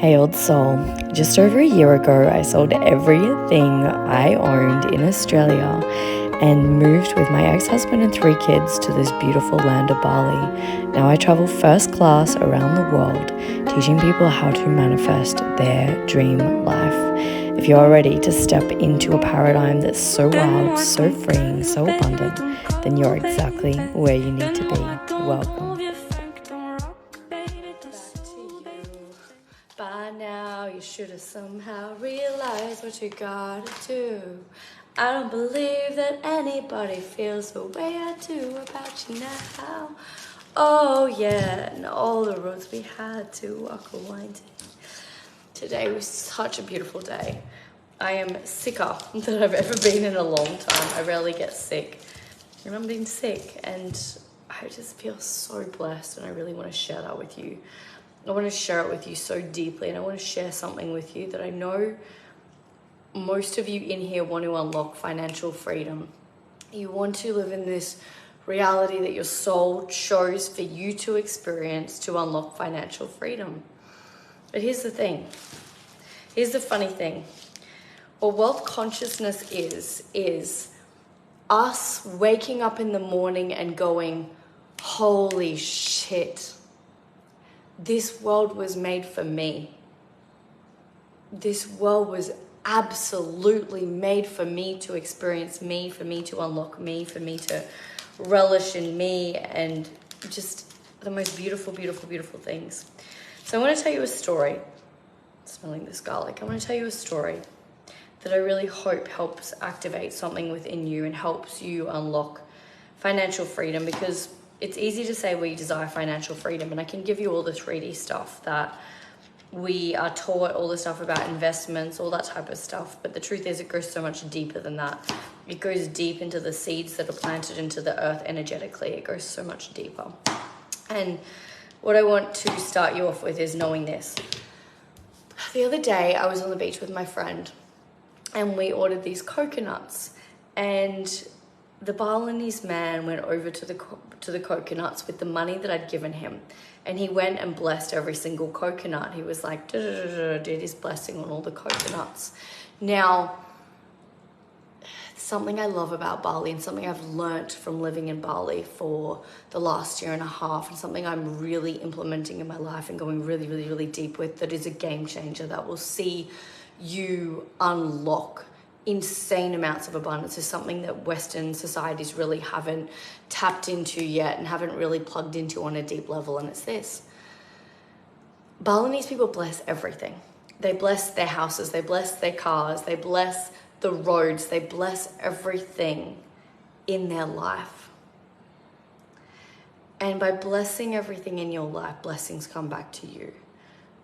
Hey old soul, just over a year ago I sold everything I owned in Australia and moved with my ex-husband and 3 kids to this beautiful land of Bali. Now I travel first class around the world, teaching people how to manifest their dream life. If you're ready to step into a paradigm that's so wild, so freeing, so abundant, then you're exactly where you need to be. Welcome. By now you should have somehow realized what you gotta do. I don't believe that anybody feels the way I do about you now. Oh yeah, and all the roads we had to walk a winding. Today was such a beautiful day. I am sicker than I've ever been in a long time. I rarely get sick. And I'm being sick and I just feel so blessed, and I really want to share that with you. I want to share it with you so deeply, and I want to share something with you that I know most of you in here want to unlock financial freedom. You want to live in this reality that your soul chose for you to experience to unlock financial freedom. But here's the thing. Here's the funny thing. What wealth consciousness is us waking up in the morning and going, holy shit, this world was made for me. This world was absolutely made for me to experience me, for me to unlock me, for me to relish in me, and just the most beautiful, beautiful, beautiful things. So I want to tell you a story. Smelling this garlic. I want to tell you a story that I really hope helps activate something within you and helps you unlock financial freedom, because it's easy to say we desire financial freedom, and I can give you all the 3D stuff that we are taught, all the stuff about investments, all that type of stuff. But the truth is, it goes so much deeper than that. It goes deep into the seeds that are planted into the earth energetically. It goes so much deeper. And what I want to start you off with is knowing this. The other day, I was on the beach with my friend, and we ordered these coconuts, and the Balinese man went over to the coconuts with the money that I'd given him, and he went and blessed every single coconut. He was like, did his blessing on all the coconuts. Now, something I love about Bali, and something I've learnt from living in Bali for the last year and a half, and something I'm really implementing in my life and going really, really, really deep with, that is a game changer that will see you unlock insane amounts of abundance, is something that Western societies really haven't tapped into yet and haven't really plugged into on a deep level. And it's this: Balinese people bless everything. They bless their houses, they bless their cars, they bless the roads, they bless everything in their life. And by blessing everything in your life, blessings come back to you.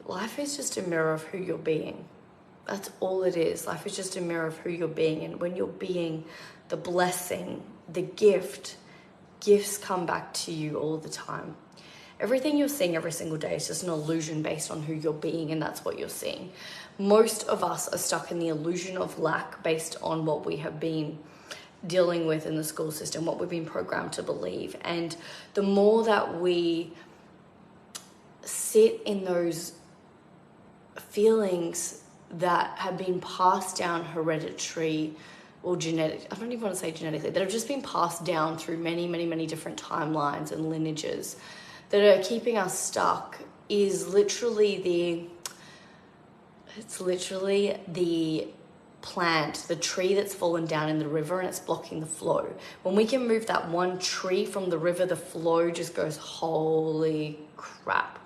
Life is just a mirror of who you're being. That's all it is. Life is just a mirror of who you're being. And when you're being the blessing, the gift, gifts come back to you all the time. Everything you're seeing every single day is just an illusion based on who you're being, and that's what you're seeing. Most of us are stuck in the illusion of lack based on what we have been dealing with in the school system, what we've been programmed to believe. And the more that we sit in those feelings that have been passed down hereditary or genetic, I don't even want to say genetically, that have just been passed down through many, many, many different timelines and lineages that are keeping us stuck, is literally the plant, the tree that's fallen down in the river and it's blocking the flow. When we can move that one tree from the river, the flow just goes, holy crap.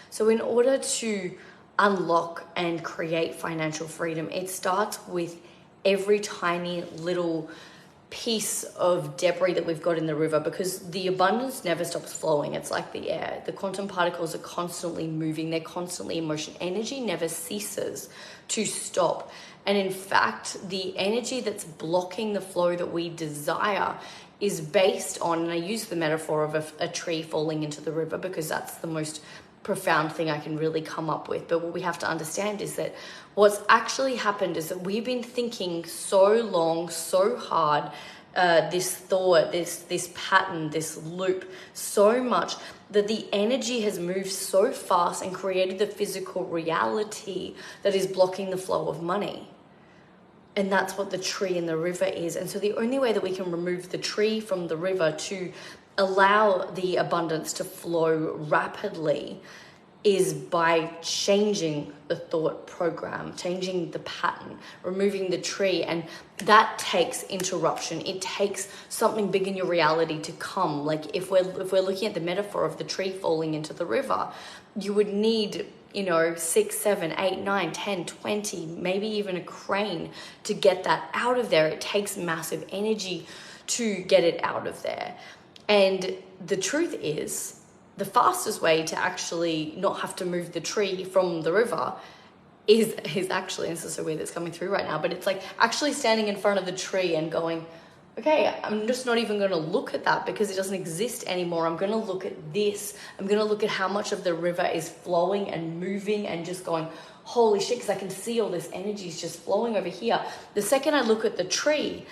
So in order to unlock and create financial freedom, it starts with every tiny little piece of debris that we've got in the river, because the abundance never stops flowing. It's like the air. The quantum particles are constantly moving. They're constantly in motion. Energy never ceases to stop. And in fact, the energy that's blocking the flow that we desire is based on, and I use the metaphor of a tree falling into the river because that's the most profound thing I can really come up with. But what we have to understand is that what's actually happened is that we've been thinking so long, so hard, this thought, this pattern, this loop so much that the energy has moved so fast and created the physical reality that is blocking the flow of money. And that's what the tree and the river is. And so the only way that we can remove the tree from the river to allow the abundance to flow rapidly is by changing the thought program, changing the pattern, removing the tree. And that takes interruption. It takes something big in your reality to come. Like if we're looking at the metaphor of the tree falling into the river, you would need 6, 7, 8, 9, 10, 20, maybe even a crane to get that out of there. It takes massive energy to get it out of there. And the truth is, the fastest way to actually not have to move the tree from the river is actually, and this is so weird that's coming through right now, but it's like actually standing in front of the tree and going, okay, I'm just not even going to look at that because it doesn't exist anymore. I'm going to look at this. I'm going to look at how much of the river is flowing and moving and just going, holy shit, because I can see all this energy is just flowing over here. The second I look at the tree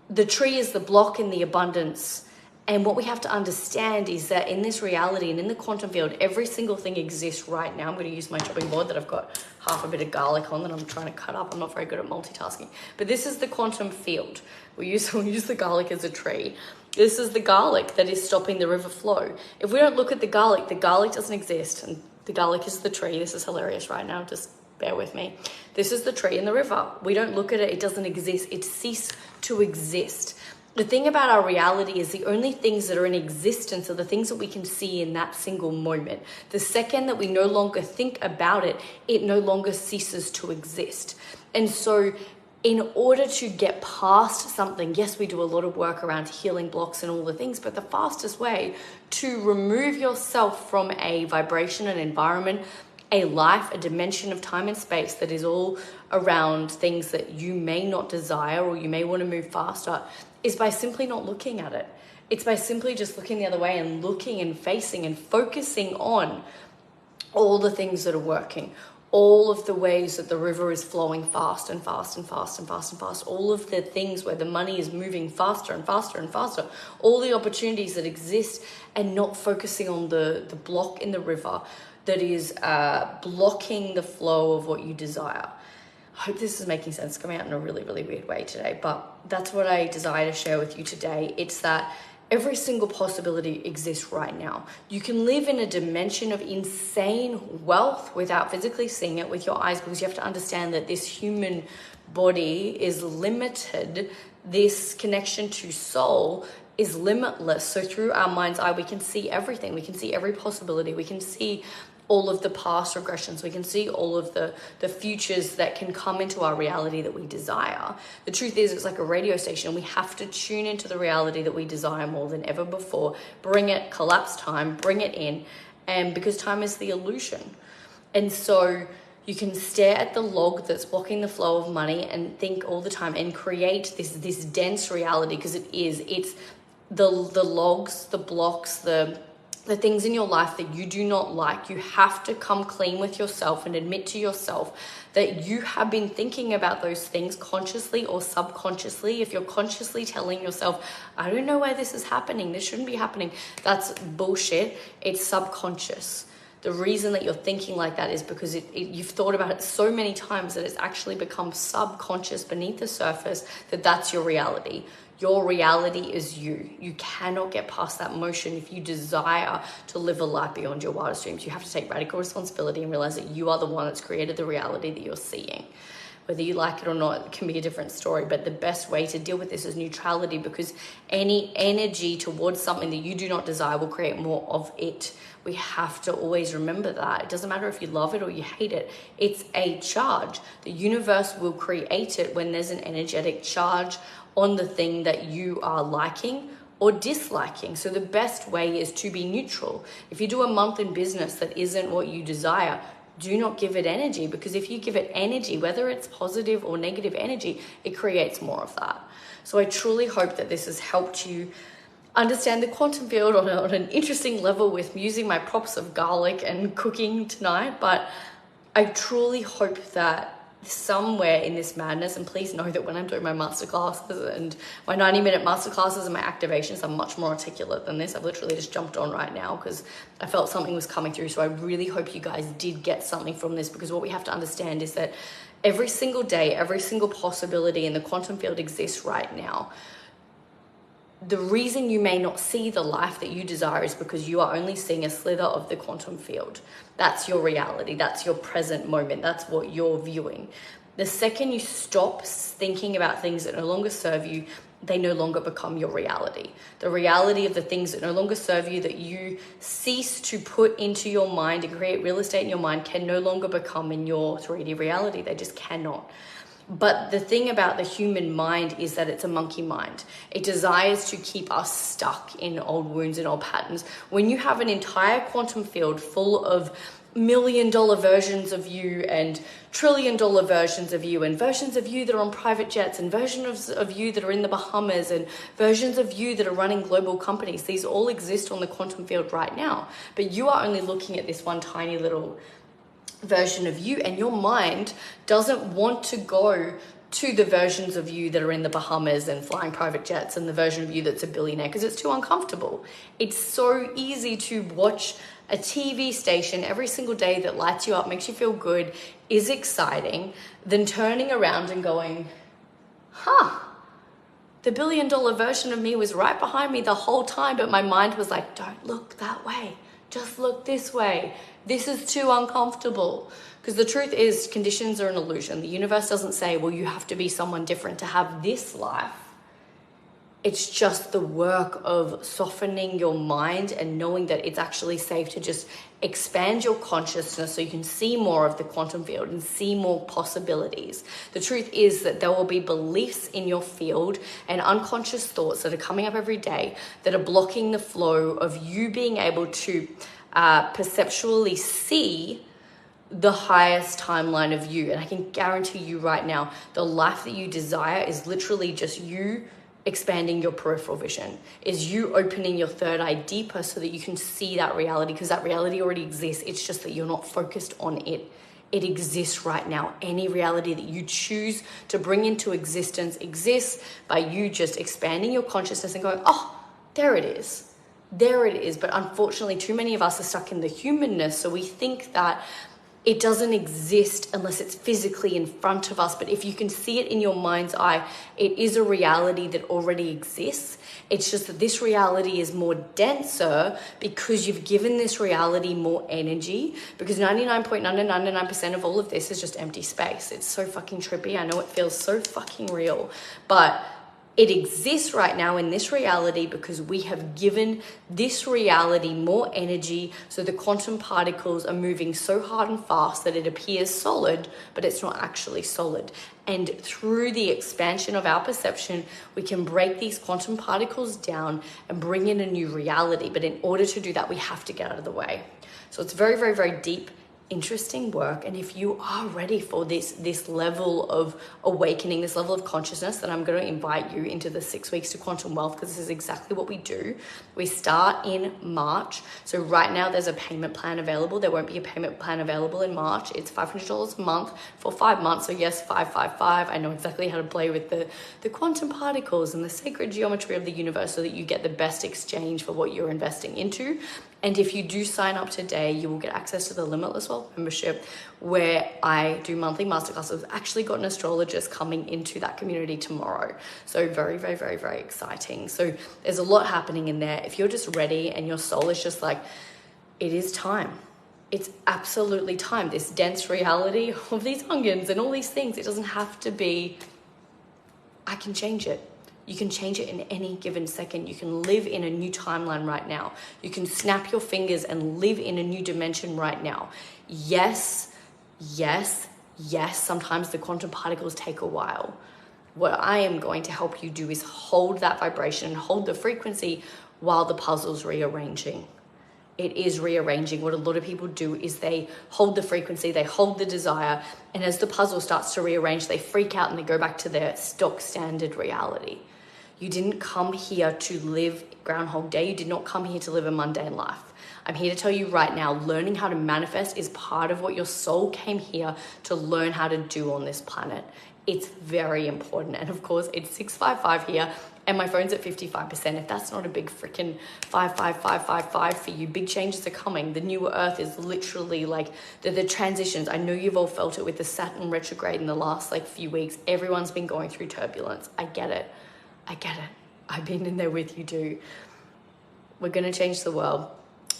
is the block in the abundance. And what we have to understand is that in this reality and in the quantum field, every single thing exists right now. I'm going to use my chopping board that I've got half a bit of garlic on that I'm trying to cut up. I'm not very good at multitasking. But this is the quantum field. We'll use the garlic as a tree. This is the garlic that is stopping the river flow. If we don't look at the garlic doesn't exist. And the garlic is the tree. This is hilarious right now. Just bear with me. This is the tree in the river. We don't look at it. It doesn't exist. It ceased to exist. The thing about our reality is the only things that are in existence are the things that we can see in that single moment. The second that we no longer think about it, it no longer ceases to exist. And so in order to get past something, yes, we do a lot of work around healing blocks and all the things, but the fastest way to remove yourself from a vibration, an environment, a life, a dimension of time and space that is all around things that you may not desire or you may want to move faster is by simply not looking at it. It's by simply just looking the other way and looking and facing and focusing on all the things that are working, all of the ways that the river is flowing fast and fast and fast and fast and fast, all of the things where the money is moving faster and faster and faster, all the opportunities that exist, and not focusing on the block in the river that is blocking the flow of what you desire. I hope this is making sense. It's coming out in a really, really weird way today, but that's what I desire to share with you today. It's that every single possibility exists right now. You can live in a dimension of insane wealth without physically seeing it with your eyes, because you have to understand that this human body is limited. This connection to soul is limitless. So through our mind's eye, we can see everything. We can see every possibility. We can see all of the past regressions. We can see all of the futures that can come into our reality that we desire. The truth is, it's like a radio station, and we have to tune into the reality that we desire more than ever before. Bring it, collapse time, bring it in, and because time is the illusion. And so you can stare at the log that's blocking the flow of money and think all the time and create this dense reality, because it's the logs, the blocks, the things in your life that you do not like. You have to come clean with yourself and admit to yourself that you have been thinking about those things consciously or subconsciously. If you're consciously telling yourself, I don't know why this is happening, this shouldn't be happening, that's bullshit. It's subconscious. The reason that you're thinking like that is because you've thought about it so many times that it's actually become subconscious beneath the surface, that's your reality. Your reality is you. You cannot get past that motion if you desire to live a life beyond your wildest dreams. You have to take radical responsibility and realize that you are the one that's created the reality that you're seeing. Whether you like it or not, it can be a different story. But the best way to deal with this is neutrality, because any energy towards something that you do not desire will create more of it. We have to always remember that. It doesn't matter if you love it or you hate it. It's a charge. The universe will create it when there's an energetic charge on the thing that you are liking or disliking. So the best way is to be neutral. If you do a month in business that isn't what you desire, do not give it energy, because if you give it energy, whether it's positive or negative energy, it creates more of that. So I truly hope that this has helped you understand the quantum field on an interesting level with using my props of garlic and cooking tonight. But I truly hope that somewhere in this madness, and please know that when I'm doing my masterclasses and my 90-minute masterclasses and my activations, I'm much more articulate than this. I've literally just jumped on right now because I felt something was coming through. So I really hope you guys did get something from this, because what we have to understand is that every single day, every single possibility in the quantum field exists right now. The reason you may not see the life that you desire is because you are only seeing a slither of the quantum field. That's your reality. That's your present moment. That's what you're viewing. The second you stop thinking about things that no longer serve you, they no longer become your reality. The reality of the things that no longer serve you, that you cease to put into your mind and create real estate in your mind, can no longer become in your 3D reality. They just cannot. But the thing about the human mind is that it's a monkey mind. It desires to keep us stuck in old wounds and old patterns. When you have an entire quantum field full of $1 million versions of you and $1 trillion versions of you, and versions of you that are on private jets, and versions of you that are in the Bahamas, and versions of you that are running global companies, these all exist on the quantum field right now. But you are only looking at this one tiny little version of you, and your mind doesn't want to go to the versions of you that are in the Bahamas and flying private jets, and the version of you that's a billionaire, because it's too uncomfortable. It's so easy to watch a TV station every single day that lights you up, makes you feel good, is exciting, than turning around and going, the $1 billion version of me was right behind me the whole time, but my mind was like, don't look that way, just look this way. This is too uncomfortable. Because the truth is, conditions are an illusion. The universe doesn't say, well, you have to be someone different to have this life. It's just the work of softening your mind and knowing that it's actually safe to just expand your consciousness so you can see more of the quantum field and see more possibilities. The truth is that there will be beliefs in your field and unconscious thoughts that are coming up every day that are blocking the flow of you being able to perceptually see the highest timeline of you. And I can guarantee you right now, the life that you desire is literally just you expanding your peripheral vision, is you opening your third eye deeper so that you can see that reality, because that reality already exists. It's just that you're not focused on it. It exists right now. Any reality that you choose to bring into existence exists by you just expanding your consciousness and going, oh, there it is. There it is. But unfortunately, too many of us are stuck in the humanness. So we think that it doesn't exist unless it's physically in front of us. But if you can see it in your mind's eye, it is a reality that already exists. It's just that this reality is more denser because you've given this reality more energy, because 99.999% of all of this is just empty space. It's so fucking trippy. I know it feels so fucking real, but it exists right now in this reality because we have given this reality more energy, so the quantum particles are moving so hard and fast that it appears solid, but it's not actually solid. And through the expansion of our perception, we can break these quantum particles down and bring in a new reality. But in order to do that, we have to get out of the way. So it's very, very, very deep, interesting work. And if you are ready for this level of awakening, this level of consciousness, then I'm going to invite you into the 6 weeks to quantum wealth, because this is exactly what we do. We start in March. So right now there's a payment plan available. There won't be a payment plan available in March. It's $500 a month for 5 months. So yes, 555. I know exactly how to play with the quantum particles and the sacred geometry of the universe so that you get the best exchange for what you're investing into. And if you do sign up today, you will get access to the Limitless Wealth membership, where I do monthly masterclasses. I've actually got an astrologist coming into that community tomorrow. So very, very, very, very exciting. So there's a lot happening in there. If you're just ready and your soul is just like, it is time. It's absolutely time. This dense reality of these onions and all these things, it doesn't have to be, I can change it. You can change it in any given second. You can live in a new timeline right now. You can snap your fingers and live in a new dimension right now. Yes, yes, yes, sometimes the quantum particles take a while. What I am going to help you do is hold that vibration and hold the frequency while the puzzle's rearranging. It is rearranging. What a lot of people do is they hold the frequency, they hold the desire, and as the puzzle starts to rearrange, they freak out and they go back to their stock standard reality. You didn't come here to live Groundhog Day. You did not come here to live a mundane life. I'm here to tell you right now, learning how to manifest is part of what your soul came here to learn how to do on this planet. It's very important. And of course, it's 655 here and my phone's at 55%. If that's not a big freaking 55555 for you, big changes are coming. The new earth is literally like the transitions. I know you've all felt it with the Saturn retrograde in the last like few weeks. Everyone's been going through turbulence. I get it. I've been in there with you too. We're going to change the world.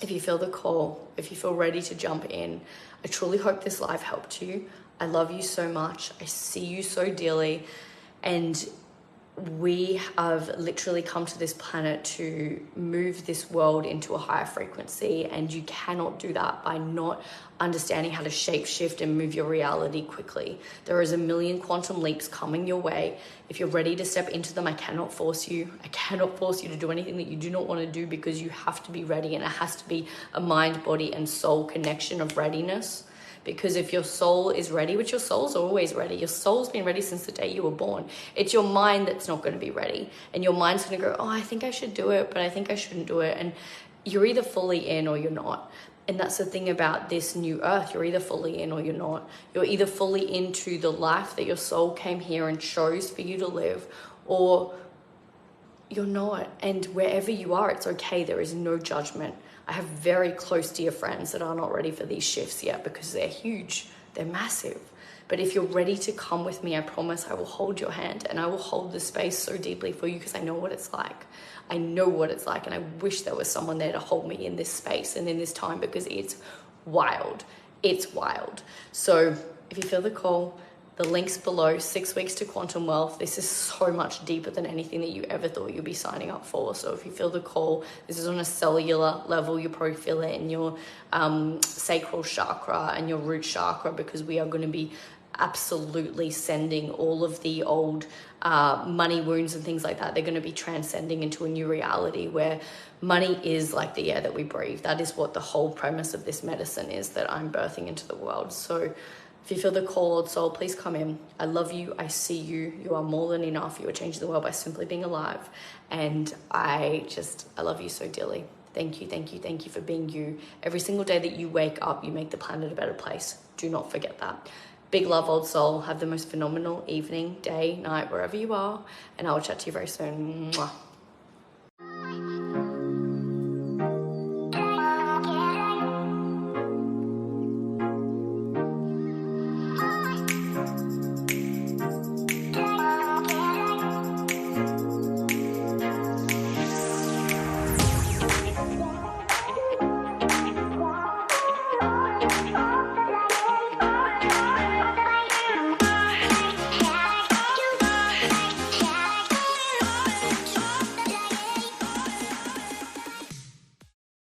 If you feel the call, if you feel ready to jump in, I truly hope this live helped you. I love you so much. I see you so dearly. And we have literally come to this planet to move this world into a higher frequency. And you cannot do that by not understanding how to shape shift and move your reality quickly. There is a million quantum leaps coming your way. If you're ready to step into them, I cannot force you. I cannot force you to do anything that you do not want to do, because you have to be ready, and it has to be a mind, body, and soul connection of readiness. Because if your soul is ready, which your soul's always ready, your soul's been ready since the day you were born. It's your mind that's not going to be ready. And your mind's going to go, oh, I think I should do it, but I think I shouldn't do it. And you're either fully in or you're not. And that's the thing about this new earth. You're either fully in or you're not. You're either fully into the life that your soul came here and chose for you to live, or you're not. And wherever you are, it's okay. There is no judgment. I have very close dear friends that are not ready for these shifts yet, because they're huge, they're massive. But if you're ready to come with me, I promise I will hold your hand, and I will hold the space so deeply for you, because I know what it's like. I know what it's like, and I wish there was someone there to hold me in this space and in this time, because it's wild. It's wild. So if you feel the call, the link's below. 6 weeks to quantum wealth. This is so much deeper than anything that you ever thought you'd be signing up for. So if you feel the call, this is on a cellular level. You probably feel it in your sacral chakra and your root chakra, because we are going to be absolutely sending all of the old money wounds and things like that. They're going to be transcending into a new reality where money is like the air that we breathe. That is what the whole premise of this medicine is that I'm birthing into the world. So if you feel the call, old soul, please come in. I love you. I see you. You are more than enough. You are changing the world by simply being alive. And I love you so dearly. Thank you, thank you, thank you for being you. Every single day that you wake up, you make the planet a better place. Do not forget that. Big love, old soul. Have the most phenomenal evening, day, night, wherever you are. And I will chat to you very soon. Mwah.